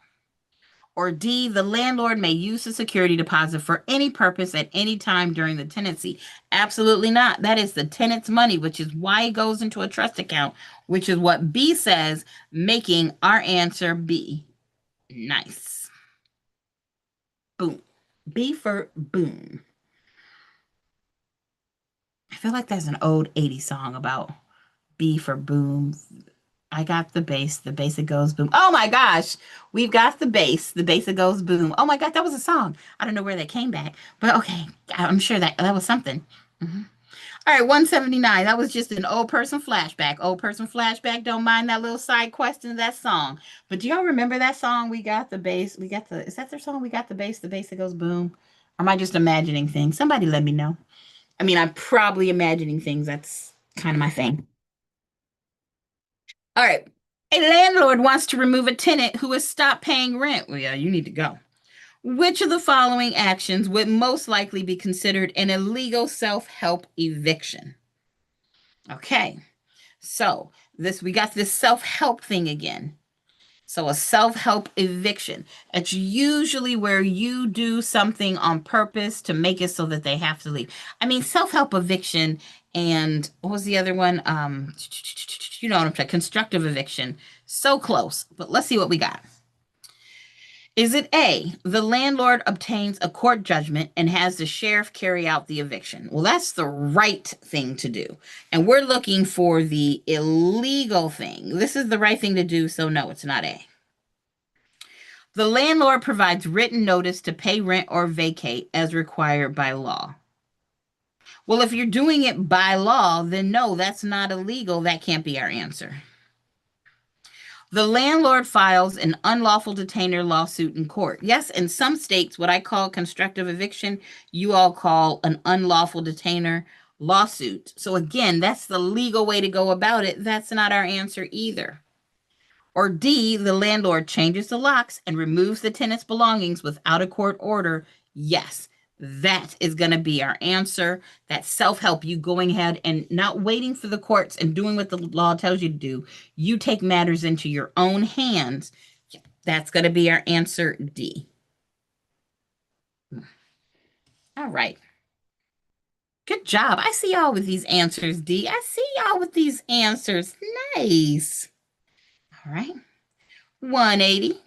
Or D, the landlord may use the security deposit for any purpose at any time during the tenancy. Absolutely not. That is the tenant's money, which is why it goes into a trust account, which is what B says, making our answer B. Nice. Boom. B for boom. I feel like there's an old 80s song about B for boom. I got the bass that goes boom. Oh my gosh, we've got the bass that goes boom. Oh my God, that was a song. I don't know where that came back, but okay, I'm sure that was something. All right, 179. That was just an old person flashback. Old person flashback. Don't mind that little side question of that song. But do y'all remember that song? We got the bass. Is that their song? We got the bass that goes boom. Or am I just imagining things? Somebody let me know. I mean, I'm probably imagining things. That's kind of my thing. All right. A landlord wants to remove a tenant who has stopped paying rent. Well, yeah, you need to go. Which of the following actions would most likely be considered an illegal self-help eviction? Okay. So, we got this self-help thing again. So, a self-help eviction. It's usually where you do something on purpose to make it so that they have to leave. I mean, self-help eviction and what was the other one? You know what I'm saying? Constructive eviction. So close, but let's see what we got. Is it A, the landlord obtains a court judgment and has the sheriff carry out the eviction? Well, that's the right thing to do. And we're looking for the illegal thing. This is the right thing to do, so no, it's not A. The landlord provides written notice to pay rent or vacate as required by law. Well, if you're doing it by law, then no, that's not illegal. That can't be our answer. The landlord files an unlawful detainer lawsuit in court. Yes, in some states, what I call constructive eviction, you all call an unlawful detainer lawsuit. So again, that's the legal way to go about it. That's not our answer either. Or D, the landlord changes the locks and removes the tenant's belongings without a court order. Yes, that is going to be our answer. That's self-help, you going ahead and not waiting for the courts and doing what the law tells you to do. You take matters into your own hands. That's going to be our answer, D. All right. Good job. I see y'all with these answers, D. I see y'all with these answers. Nice. All right. 180.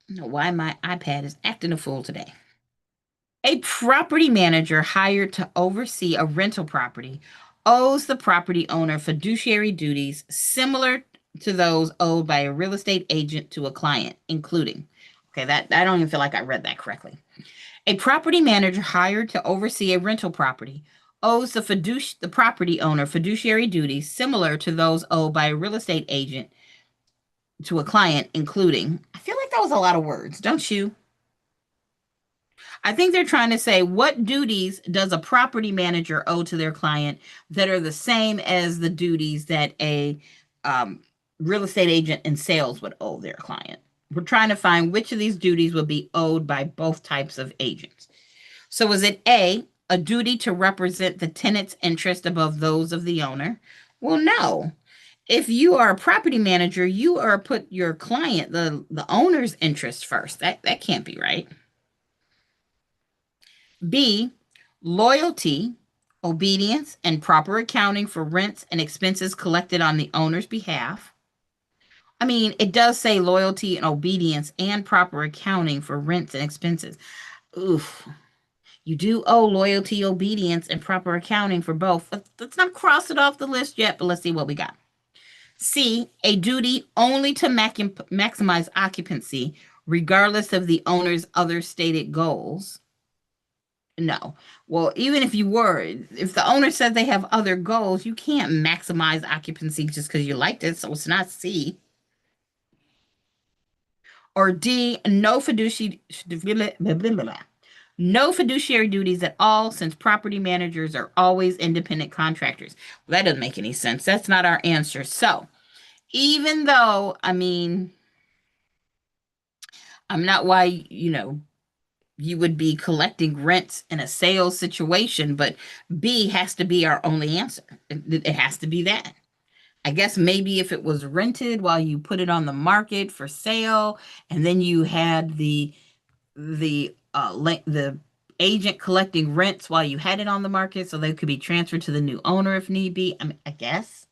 I don't know why my iPad is acting a fool today. A property manager hired to oversee a rental property owes the property owner fiduciary duties similar to those owed by a real estate agent to a client, including, okay, that I don't even feel like I read that correctly. A property manager hired to oversee a rental property owes the property owner fiduciary duties similar to those owed by a real estate agent to a client, including, I feel like that was a lot of words, don't you? I think they're trying to say, what duties does a property manager owe to their client that are the same as the duties that a real estate agent in sales would owe their client? We're trying to find which of these duties will be owed by both types of agents. So is it A, a duty to represent the tenant's interest above those of the owner? Well, no. If you are a property manager, you are put your client, the owner's interest first. That can't be right. B, loyalty, obedience, and proper accounting for rents and expenses collected on the owner's behalf. I mean, it does say loyalty and obedience and proper accounting for rents and expenses. Oof. You do owe loyalty, obedience, and proper accounting for both. Let's not cross it off the list yet, but let's see what we got. C, a duty only to maximize occupancy, regardless of the owner's other stated goals. No. Well, even if the owner said they have other goals, you can't maximize occupancy just because you liked it. So it's not C. Or D, no fiduciary duties at all, since property managers are always independent contractors. Well, that doesn't make any sense. That's not our answer. So even though, I mean, I'm not why, you would be collecting rents in a sales situation, but B has to be our only answer. It has to be that. I guess maybe if it was rented while you put it on the market for sale, and then you had the agent collecting rents while you had it on the market, so they could be transferred to the new owner if need be. I mean, I guess.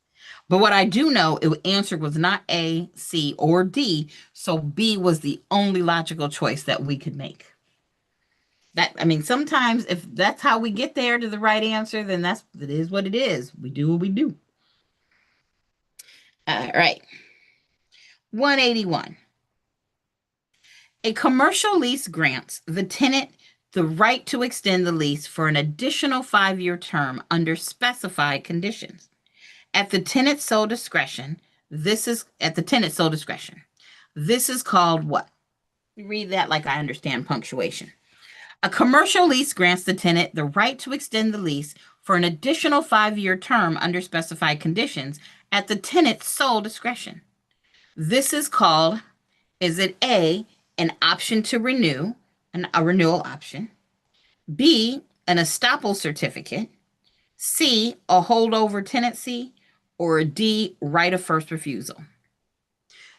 But what I do know, answer was not A, C, or D, so B was the only logical choice that we could make. Sometimes if that's how we get there to the right answer, then it is what it is. We do what we do. All right. 181. A commercial lease grants the tenant the right to extend the lease for an additional 5-year term under specified conditions. At the tenant's sole discretion, this is called what? Read that like I understand punctuation. A commercial lease grants the tenant the right to extend the lease for an additional 5-year term under specified conditions at the tenant's sole discretion. This is called, is it A, an option to renew, a renewal option, B, an estoppel certificate, C, a holdover tenancy, or D, right of first refusal?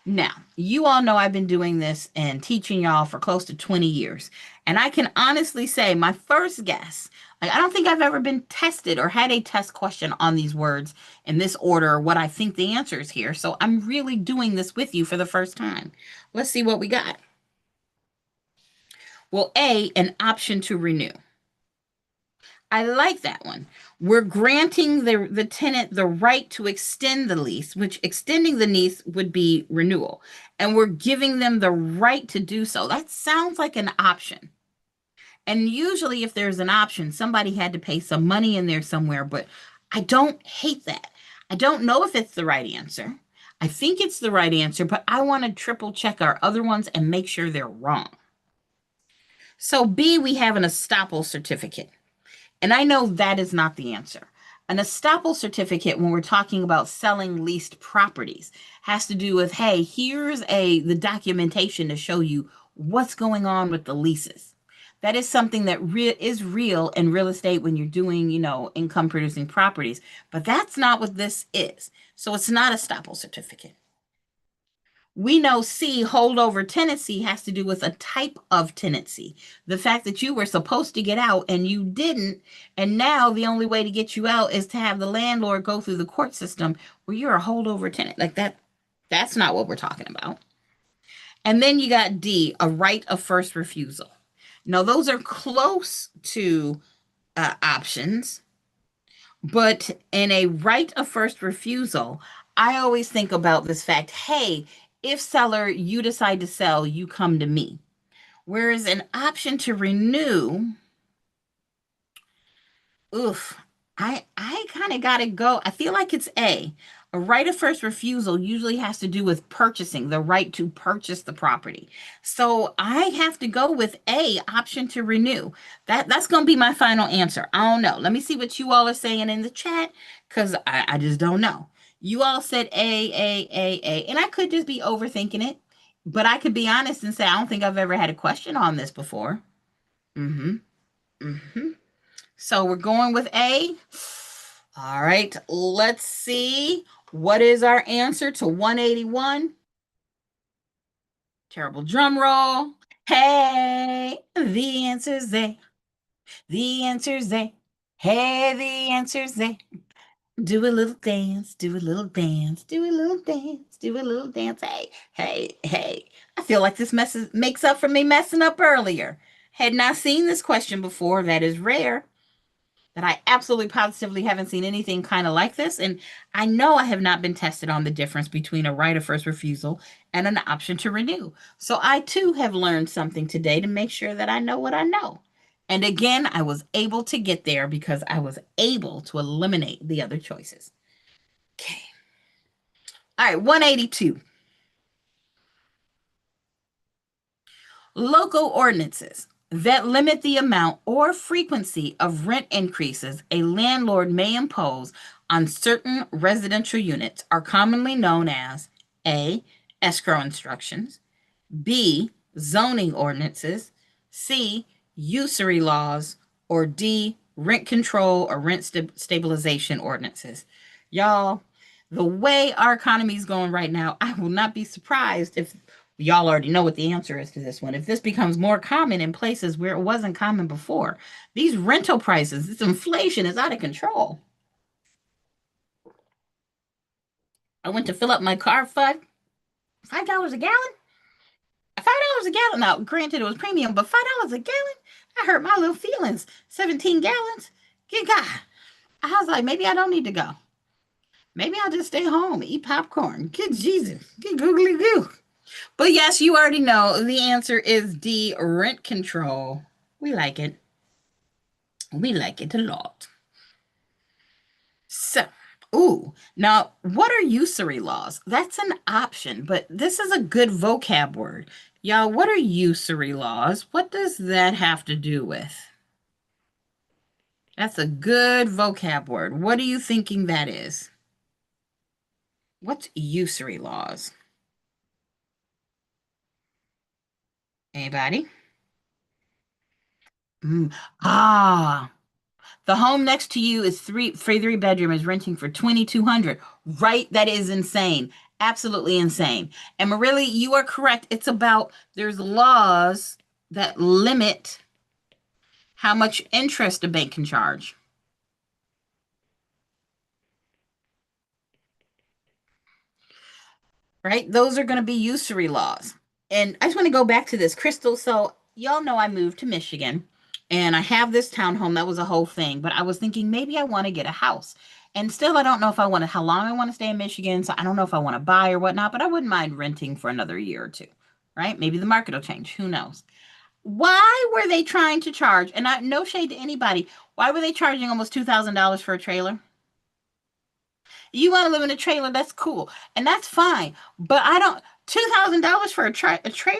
Now, you all know I've been doing this and teaching y'all for close to 20 years. And I can honestly say my first guess, I don't think I've ever been tested or had a test question on these words in this order, what I think the answer is here. So I'm really doing this with you for the first time. Let's see what we got. Well, A, an option to renew. I like that one. We're granting the tenant the right to extend the lease, which extending the lease would be renewal. And we're giving them the right to do so. That sounds like an option. And usually, if there's an option, somebody had to pay some money in there somewhere, but I don't hate that. I don't know if it's the right answer. I think it's the right answer, but I want to triple check our other ones and make sure they're wrong. So, B, we have an estoppel certificate. And I know that is not the answer. An estoppel certificate, when we're talking about selling leased properties, has to do with, hey, here's the documentation to show you what's going on with the leases. That is something that is real in real estate when you're doing, income producing properties. But that's not what this is. So it's not a estoppel certificate. We know C, holdover tenancy, has to do with a type of tenancy. The fact that you were supposed to get out and you didn't, and now the only way to get you out is to have the landlord go through the court system where you're a holdover tenant. Like that's not what we're talking about. And then you got D, a right of first refusal. Now, those are close to options, but in a right of first refusal, I always think about this fact, hey, if seller, you decide to sell, you come to me. Whereas an option to renew, oof, I kind of got to go. I feel like it's A. A right of first refusal usually has to do with purchasing, the right to purchase the property. So I have to go with A, option to renew. That's going to be my final answer. I don't know. Let me see what you all are saying in the chat because I just don't know. You all said A, and I could just be overthinking it, but I could be honest and say I don't think I've ever had a question on this before. Mm-hmm. Mm-hmm. So we're going with A. All right, let's see. What is our answer to 181? Terrible drum roll. Hey, the answer's A. The answer's A. Hey, the answer's A. Do a little dance, do a little dance, do a little dance, do a little dance. Hey, hey, hey. I feel like this makes up for me messing up earlier. Had not seen this question before. That is rare. That I absolutely positively haven't seen anything kind of like this. And I know I have not been tested on the difference between a right of first refusal and an option to renew. So I too have learned something today to make sure that I know what I know. And again, I was able to get there because I was able to eliminate the other choices. Okay. All right, 182. Local ordinances that limit the amount or frequency of rent increases a landlord may impose on certain residential units are commonly known as A, escrow instructions, B, zoning ordinances, C, usury laws, or D, rent control or rent stabilization ordinances. Y'all, the way our economy is going right now, I will not be surprised if y'all already know what the answer is to this one. If this becomes more common in places where it wasn't common before, these rental prices, this inflation is out of control. I went to fill up my car, $5 a gallon. $5 a gallon. Now, granted, it was premium, but $5 a gallon? I hurt my little feelings. 17 gallons? Good God. I was like, maybe I don't need to go. Maybe I'll just stay home, eat popcorn. Good Jesus. Good googly goo. But yes, you already know the answer is D, rent control. We like it. We like it a lot. So, now what are usury laws? That's an option, but this is a good vocab word. Y'all, what are usury laws? What does that have to do with? That's a good vocab word. What are you thinking that is? What's usury laws? Anybody? The home next to you is three bedroom is renting for 2,200. Right? That is insane. Absolutely insane. And Marily, you are correct. It's about there's laws that limit how much interest a bank can charge. Right? Those are going to be usury laws. And I just want to go back to this, Crystal. So y'all know I moved to Michigan. And I have this townhome. That was a whole thing. But I was thinking maybe I want to get a house. And still, I don't know if I want to, how long I want to stay in Michigan. So I don't know if I want to buy or whatnot, but I wouldn't mind renting for another year or two, right? Maybe the market will change. Who knows? Why were they trying to charge? And no shade to anybody. Why were they charging almost $2,000 for a trailer? You want to live in a trailer, that's cool. And that's fine. But I don't, $2,000 for a trailer?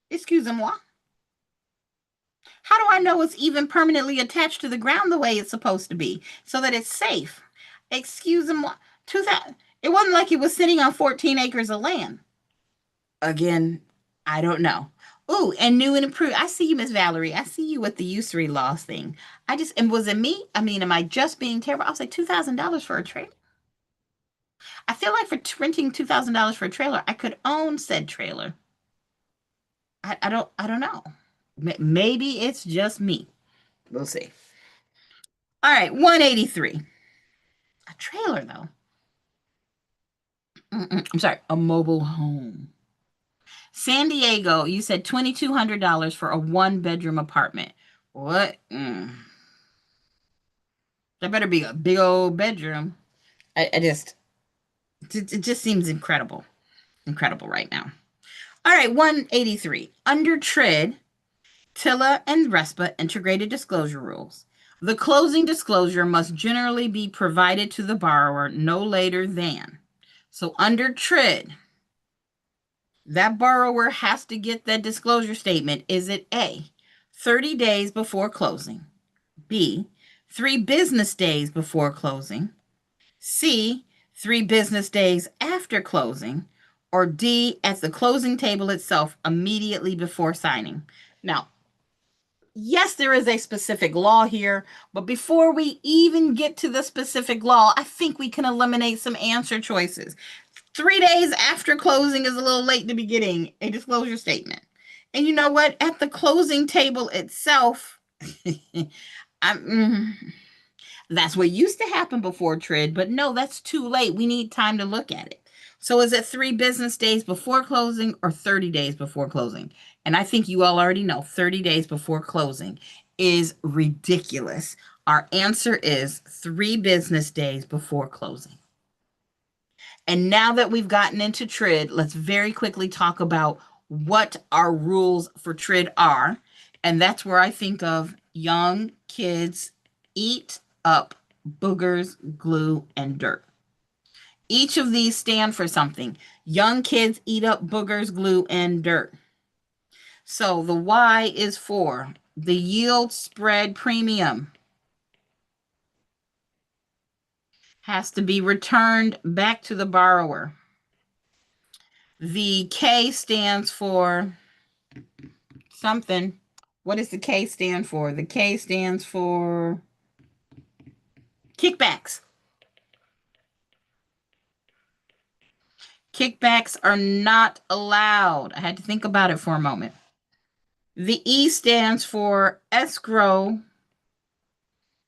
Excusez-moi. How do I know it's even permanently attached to the ground the way it's supposed to be so that it's safe? Excusez-moi. 2000. It wasn't like it was sitting on 14 acres of land. Again, I don't know. Ooh, and new and improved. I see you, Miss Valerie. I see you with the usury loss thing. And was it me? I mean, am I just being terrible? I was like, $2,000 for a trailer. I feel like for renting $2,000 for a trailer, I could own said trailer. I don't know. Maybe it's just me. We'll see. All right, 183. A trailer, though. I'm sorry, a mobile home. San Diego, you said $2,200 for a one-bedroom apartment. What? That better be a big old bedroom. It just seems incredible. Incredible right now. All right, 183. Under TRID, TILA and RESPA integrated disclosure rules. The closing disclosure must generally be provided to the borrower no later than. So under TRID, that borrower has to get that disclosure statement. Is it A, 30 days before closing, B, 3 business days before closing, C, 3 business days after closing, or D, at the closing table itself immediately before signing? Now, yes, there is a specific law here, but before we even get to the specific law, I think we can eliminate some answer choices. 3 days after closing is a little late to be getting a disclosure statement. And you know what? At the closing table itself, that's what used to happen before TRID, but no, that's too late. We need time to look at it. So is it 3 business days before closing or 30 days before closing? And I think you all already know 30 days before closing is ridiculous. Our answer is 3 business days before closing. And now that we've gotten into TRID, let's very quickly talk about what our rules for TRID are. And that's where I think of young kids eat up boogers, glue, and dirt. Each of these stand for something. Young kids eat up boogers, glue, and dirt. So the Y is for the yield spread premium has to be returned back to the borrower. The K stands for something. What does the K stand for? The K stands for kickbacks. Kickbacks are not allowed. I had to think about it for a moment. The E stands for escrow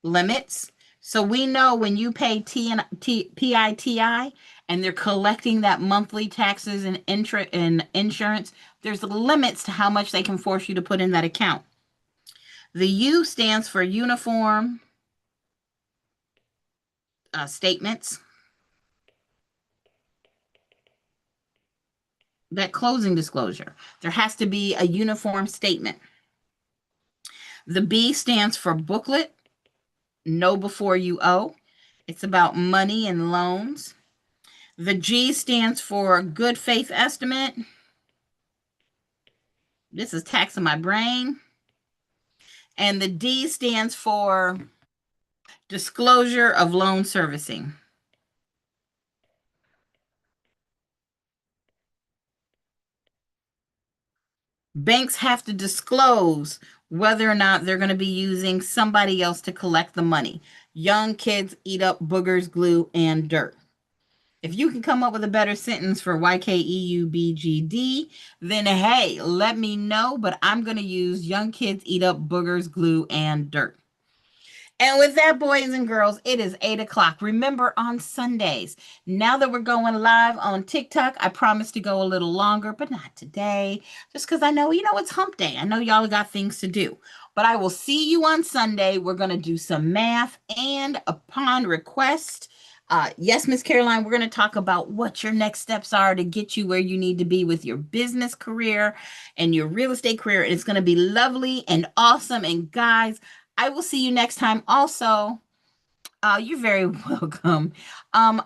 limits. So we know when you pay PITI and they're collecting that monthly taxes and insurance, there's limits to how much they can force you to put in that account. The U stands for uniform statements. That closing disclosure. There has to be a uniform statement. The B stands for booklet. Know before you owe. It's about money and loans. The G stands for good faith estimate. This is taxing my brain. And the D stands for disclosure of loan servicing. Banks have to disclose whether or not they're going to be using somebody else to collect the money. Young kids eat up boogers, glue, and dirt. If you can come up with a better sentence for YKEUBGD, then hey, let me know, but I'm going to use young kids eat up boogers, glue, and dirt. And with that, boys and girls, it is 8 o'clock. Remember, on Sundays, now that we're going live on TikTok, I promise to go a little longer, but not today, just because I know, it's hump day. I know y'all got things to do. But I will see you on Sunday. We're going to do some math, and upon request, yes, Miss Caroline, we're going to talk about what your next steps are to get you where you need to be with your business career and your real estate career. It's going to be lovely and awesome. And guys, I will see you next time. Also, you're very welcome. I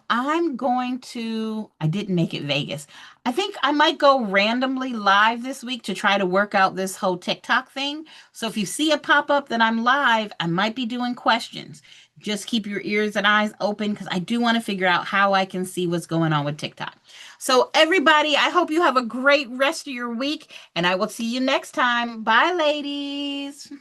didn't make it Vegas. I think I might go randomly live this week to try to work out this whole TikTok thing. So if you see a pop up that I'm live, I might be doing questions. Just keep your ears and eyes open because I do want to figure out how I can see what's going on with TikTok. So, everybody, I hope you have a great rest of your week, and I will see you next time. Bye, ladies.